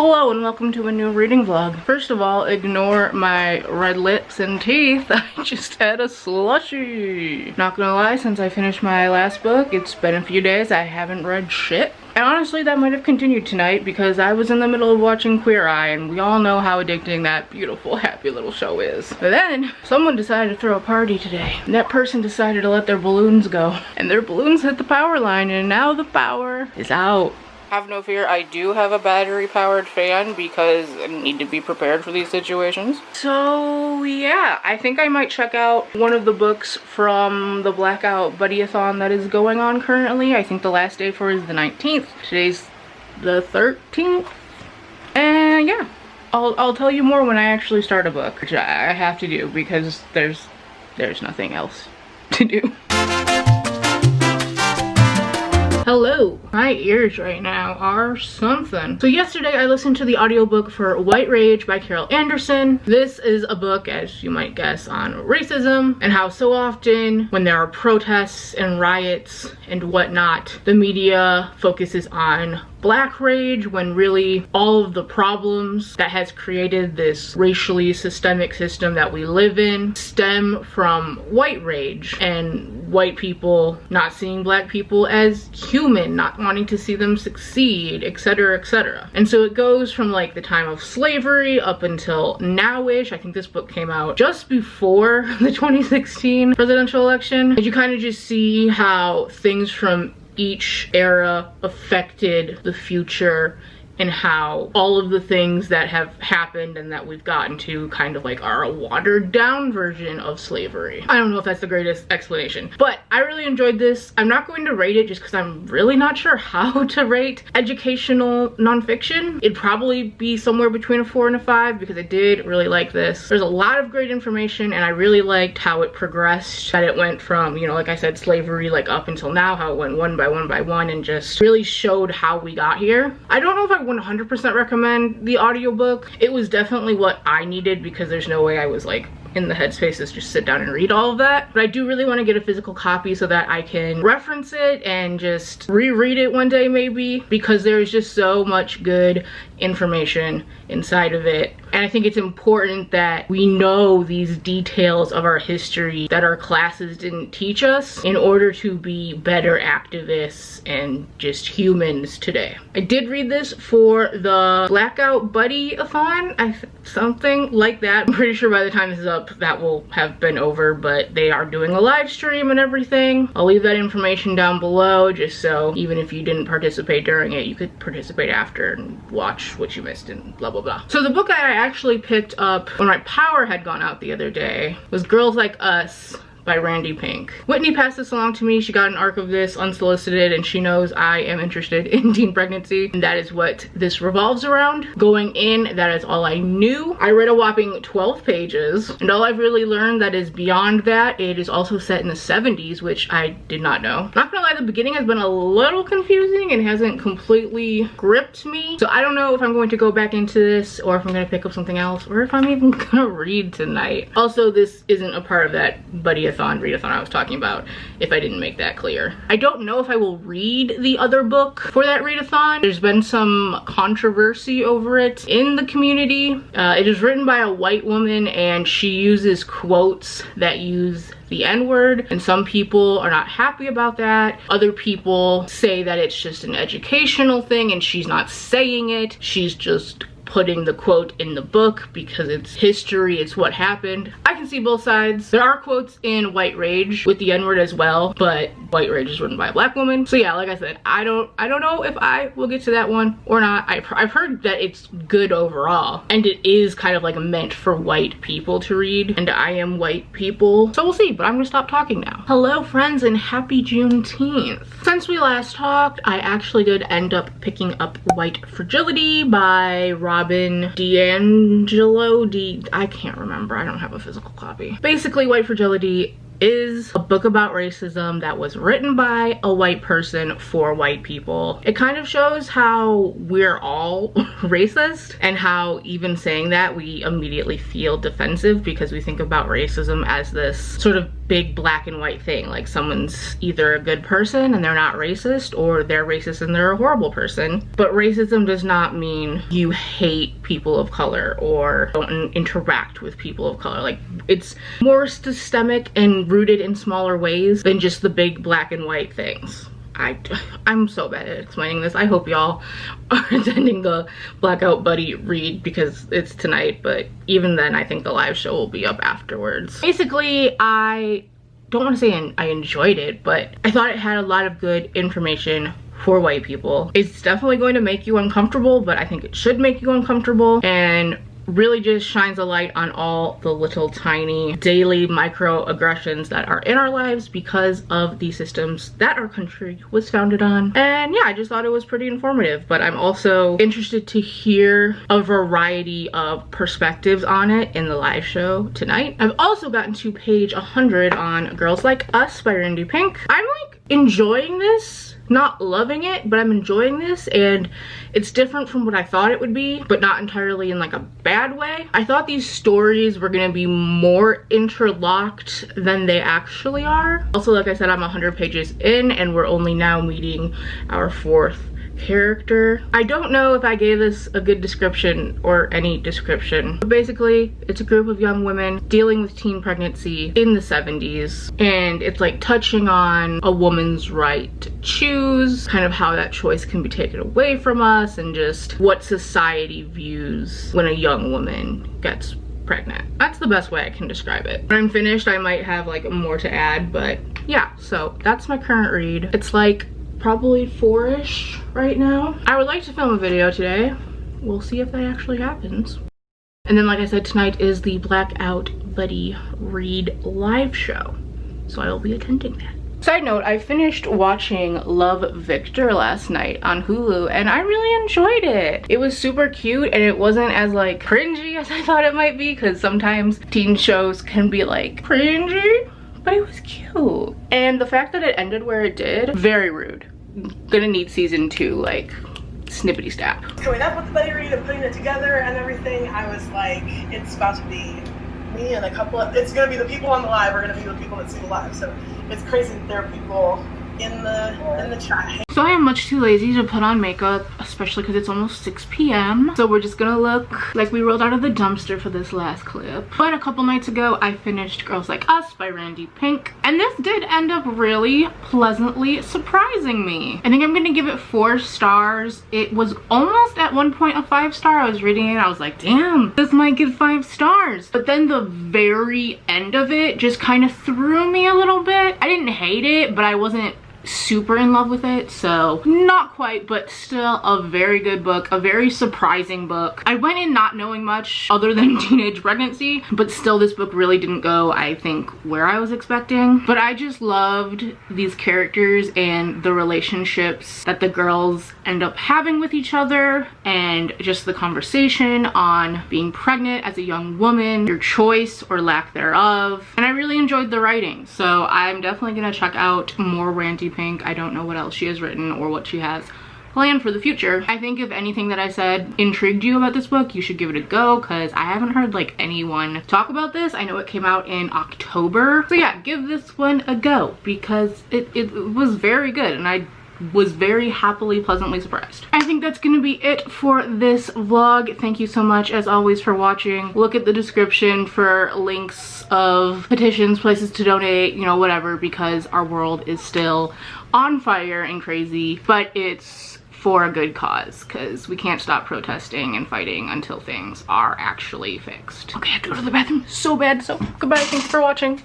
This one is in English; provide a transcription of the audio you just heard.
Hello and welcome to a new reading vlog. First of all, ignore my red lips and teeth. I just had a slushie. Not gonna lie, since I finished my last book, it's been a few days. I haven't read shit. And honestly, that might have continued tonight because I was in the middle of watching Queer Eye and we all know how addicting that beautiful, happy little show is. But then, someone decided to throw a party today. And that person decided to let their balloons go. And their balloons hit the power line and now the power is out. Have no fear, I do have a battery powered fan because I need to be prepared for these situations. So yeah, I think I might check out one of the books from the Blackout Buddyathon that is going on currently. I think the last day for it is the 19th. Today's the 13th. And yeah, I'll tell you more when I actually start a book, which I have to do because there's nothing else to do. Hello. My ears right now are something. So yesterday I listened to the audiobook for White Rage by Carol Anderson. This is a book, as you might guess, on racism and how so often when there are protests and riots and whatnot, the media focuses on Black rage when really all of the problems that has created this racially systemic system that we live in stem from white rage and white people not seeing Black people as human, not wanting to see them succeed, etc, etc. And so it goes from like the time of slavery up until now-ish. I think this book came out just before the 2016 presidential election. And you kind of just see how things from each era affected the future and how all of the things that have happened and that we've gotten to kind of like are a watered down version of slavery. I don't know if that's the greatest explanation, but I really enjoyed this. I'm not going to rate it just because I'm really not sure how to rate educational nonfiction. It'd probably be somewhere between a 4 and a 5 because I did really like this. There's a lot of great information and I really liked how it progressed, that it went from, you know, like I said, slavery like up until now, how it went one by one and just really showed how we got here. I don't know if I 100% recommend the audiobook. It was definitely what I needed because there's no way I was like in the headspace to just sit down and read all of that. But I do really want to get a physical copy so that I can reference it and just reread it one day maybe, because there's just so much good information inside of it. And I think it's important that we know these details of our history that our classes didn't teach us in order to be better activists and just humans today. I did read this for the Blackout Buddyathon, something like that. I'm pretty sure by the time this is up that will have been over, but they are doing a live stream and everything. I'll leave that information down below just so even if you didn't participate during it, you could participate after and watch what you missed and blah blah blah. So the book that I actually picked up when my power had gone out the other day was Girls Like Us by Randy Pink. Whitney passed this along to me. She got an arc of this unsolicited and she knows I am interested in teen pregnancy, and that is what this revolves around. Going in, that is all I knew. I read a whopping 12 pages and all I've really learned that is beyond that, it is also set in the 70s, which I did not know. Not gonna lie, the beginning has been a little confusing and hasn't completely gripped me, so I don't know if I'm going to go back into this or if I'm gonna pick up something else or if I'm even gonna read tonight. Also, this isn't a part of that readathon I was talking about, if I didn't make that clear. I don't know if I will read the other book for that readathon. There's been some controversy over it in the community. It is written by a white woman and she uses quotes that use the N-word, and some people are not happy about that. Other people say that it's just an educational thing and she's not saying it. She's just putting the quote in the book because it's history, it's what happened. I can see both sides. There are quotes in White Rage with the N-word as well, but White Rage is written by a Black woman. So yeah, like I said, I don't know if I will get to that one or not. I've heard that it's good overall, and it is kind of like meant for white people to read, and I am white people, so we'll see, but I'm gonna stop talking now. Hello friends and happy Juneteenth. Since we last talked, I actually did end up picking up White Fragility by Robin DiAngelo. I can't remember, I don't have a physical copy. Basically, White Fragility is a book about racism that was written by a white person for white people. It kind of shows how we're all racist and how even saying that we immediately feel defensive because we think about racism as this sort of big black and white thing, like someone's either a good person and they're not racist, or they're racist and they're a horrible person. But racism does not mean you hate people of color or don't interact with people of color. Like, it's more systemic and rooted in smaller ways than just the big black and white things. I'm so bad at explaining this. I hope y'all are attending the Blackout Buddy read because it's tonight, but even then I think the live show will be up afterwards. Basically, I don't want to say I enjoyed it, but I thought it had a lot of good information for white people. It's definitely going to make you uncomfortable, but I think it should make you uncomfortable, and really just shines a light on all the little tiny daily microaggressions that are in our lives because of the systems that our country was founded on. And yeah, I just thought it was pretty informative, but I'm also interested to hear a variety of perspectives on it in the live show tonight. I've also gotten to page 100 on Girls Like Us by Randy Pink. I'm like enjoying this. Not loving it, but I'm enjoying this, and it's different from what I thought it would be, but not entirely in like a bad way. I thought these stories were gonna be more interlocked than they actually are. Also, like I said, I'm 100 pages in and we're only now meeting our 4th character. I don't know if I gave this a good description or any description, but basically it's a group of young women dealing with teen pregnancy in the 70s, and it's like touching on a woman's right to choose, kind of how that choice can be taken away from us, and just what society views when a young woman gets pregnant. That's the best way I can describe it. When I'm finished, I might have like more to add, but yeah, so that's my current read. It's like probably 4-ish right now. I would like to film a video today. We'll see if that actually happens. And then, like I said, tonight is the Blackout Buddy read live show, so I will be attending that. Side note, I finished watching Love, Victor last night on Hulu, and I really enjoyed it. It was super cute, and it wasn't as like cringy as I thought it might be, because sometimes teen shows can be like cringy, but it was cute. And the fact that it ended where it did, very rude. Gonna need season 2, like snippety snap. Coming up with the buddy read and putting it together and everything, I was like, it's about to be me and a couple of, it's gonna be the people on the live are gonna be the people that see the live. So it's crazy that there are people in the chat. So I am much too lazy to put on makeup, especially because it's almost 6 p.m. So we're just gonna look like we rolled out of the dumpster for this last clip. But a couple nights ago, I finished Girls Like Us by Randy Pink, and this did end up really pleasantly surprising me. I think I'm gonna give it 4 stars. It was almost at one point a 5-star. I was reading it, I was like, damn, this might get 5 stars. But then the very end of it just kind of threw me a little bit. I didn't hate it, but I wasn't super in love with it, so not quite, but still a very good book, a very surprising book. I went in not knowing much other than teenage pregnancy, but still this book really didn't go, I think, where I was expecting. But I just loved these characters and the relationships that the girls end up having with each other, and just the conversation on being pregnant as a young woman, your choice or lack thereof. And I really enjoyed the writing, so I'm definitely gonna check out more Randy Pink. I don't know what else she has written or what she has planned for the future. I think if anything that I said intrigued you about this book, you should give it a go, because I haven't heard like anyone talk about this. I know it came out in October, so yeah, give this one a go, because it was very good, and I was very happily, pleasantly surprised. I think that's gonna be it for this vlog. Thank you so much, as always, for watching. Look at the description for links of petitions, places to donate, you know, whatever, because our world is still on fire and crazy, but it's for a good cause, because we can't stop protesting and fighting until things are actually fixed. Okay, I have to go to the bathroom so bad, so goodbye, thanks for watching.